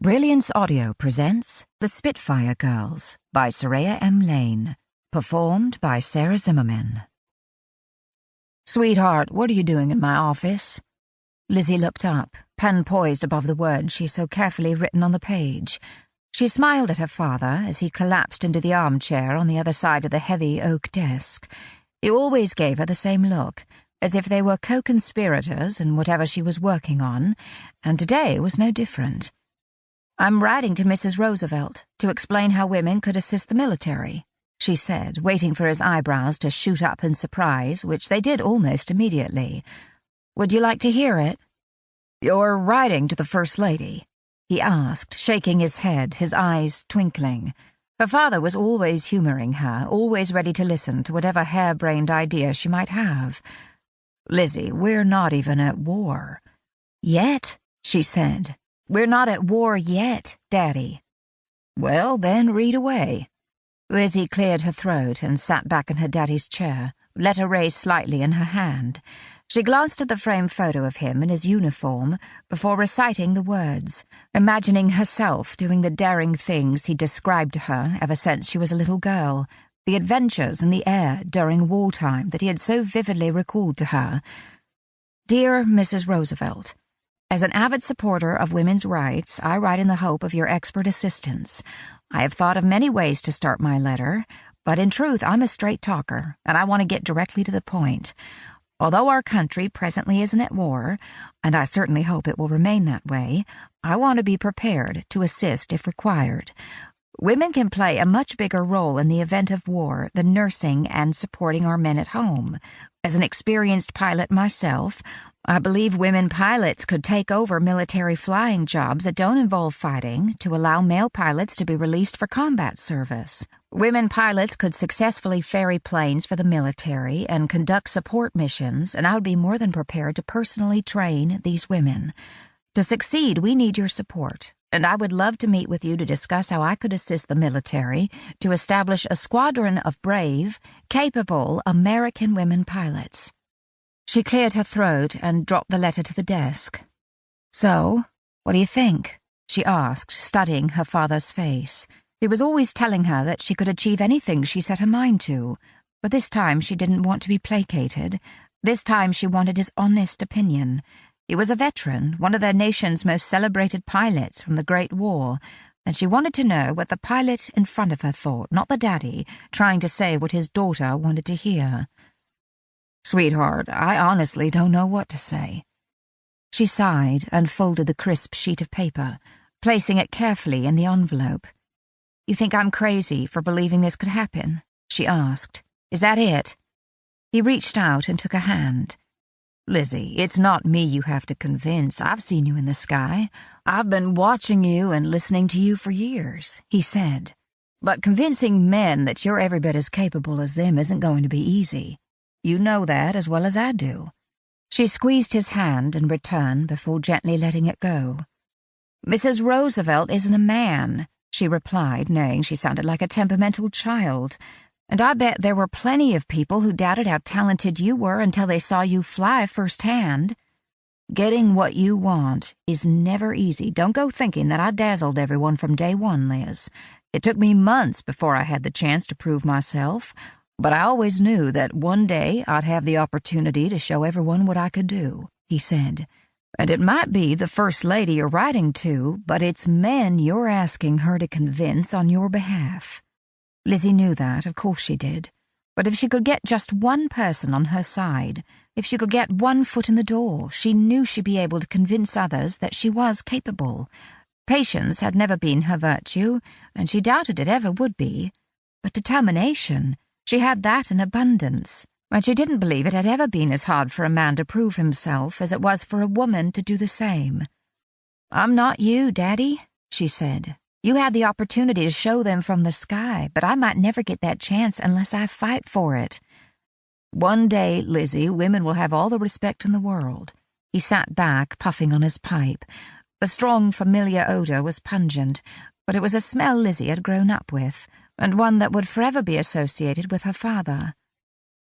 Brilliance Audio presents The Spitfire Girls by Soraya M. Lane, performed by Sarah Zimmerman. "Sweetheart, what are you doing in my office?" Lizzie looked up, pen poised above the words she so carefully written on the page. She smiled at her father as he collapsed into the armchair on the other side of the heavy oak desk. He always gave her the same look, as if they were co-conspirators in whatever she was working on, and today was no different. "I'm writing to Mrs. Roosevelt to explain how women could assist the military," she said, waiting for his eyebrows to shoot up in surprise, which they did almost immediately. "Would you like to hear it?" "You're writing to the First Lady?" he asked, shaking his head, his eyes twinkling. Her father was always humoring her, always ready to listen to whatever harebrained idea she might have. "Lizzie, we're not even at war." "Yet," she said. "We're not at war yet, Daddy." "Well, then read away." Lizzie cleared her throat and sat back in her daddy's chair, letter raised slightly in her hand. She glanced at the framed photo of him in his uniform before reciting the words, imagining herself doing the daring things he described to her ever since she was a little girl, the adventures in the air during wartime that he had so vividly recalled to her. "Dear Mrs. Roosevelt, as an avid supporter of women's rights, I write in the hope of your expert assistance. I have thought of many ways to start my letter, but in truth I'm a straight talker, and I want to get directly to the point. Although our country presently isn't at war, and I certainly hope it will remain that way, I want to be prepared to assist if required. Women can play a much bigger role in the event of war than nursing and supporting our men at home. As an experienced pilot myself, I believe women pilots could take over military flying jobs that don't involve fighting to allow male pilots to be released for combat service. Women pilots could successfully ferry planes for the military and conduct support missions, and I would be more than prepared to personally train these women. To succeed, we need your support, and I would love to meet with you to discuss how I could assist the military to establish a squadron of brave, capable American women pilots." She cleared her throat and dropped the letter to the desk. "So, what do you think?" she asked, studying her father's face. He was always telling her that she could achieve anything she set her mind to, but this time she didn't want to be placated. This time she wanted his honest opinion. He was a veteran, one of their nation's most celebrated pilots from the Great War, and she wanted to know what the pilot in front of her thought, not the daddy, trying to say what his daughter wanted to hear. "Sweetheart, I honestly don't know what to say." She sighed and folded the crisp sheet of paper, placing it carefully in the envelope. "You think I'm crazy for believing this could happen?" she asked. "Is that it?" He reached out and took her hand. "Lizzie, it's not me you have to convince. I've seen you in the sky. I've been watching you and listening to you for years," he said. "But convincing men that you're every bit as capable as them isn't going to be easy. You know that as well as I do." She squeezed his hand in return before gently letting it go. "Mrs. Roosevelt isn't a man," she replied, knowing she sounded like a temperamental child. "And I bet there were plenty of people who doubted how talented you were until they saw you fly firsthand. Getting what you want is never easy. Don't go thinking that I dazzled everyone from day one, Liz. It took me months before I had the chance to prove myself, but I always knew that one day I'd have the opportunity to show everyone what I could do," he said. "And it might be the First Lady you're writing to, but it's men you're asking her to convince on your behalf." Lizzie knew that, of course she did. But if she could get just one person on her side, if she could get one foot in the door, she knew she'd be able to convince others that she was capable. Patience had never been her virtue, and she doubted it ever would be. But determination, she had that in abundance, and she didn't believe it had ever been as hard for a man to prove himself as it was for a woman to do the same. "I'm not you, Daddy," she said. "You had the opportunity to show them from the sky, but I might never get that chance unless I fight for it." "One day, Lizzie, women will have all the respect in the world." He sat back, puffing on his pipe. The strong, familiar odor was pungent, but it was a smell Lizzie had grown up with, and one that would forever be associated with her father.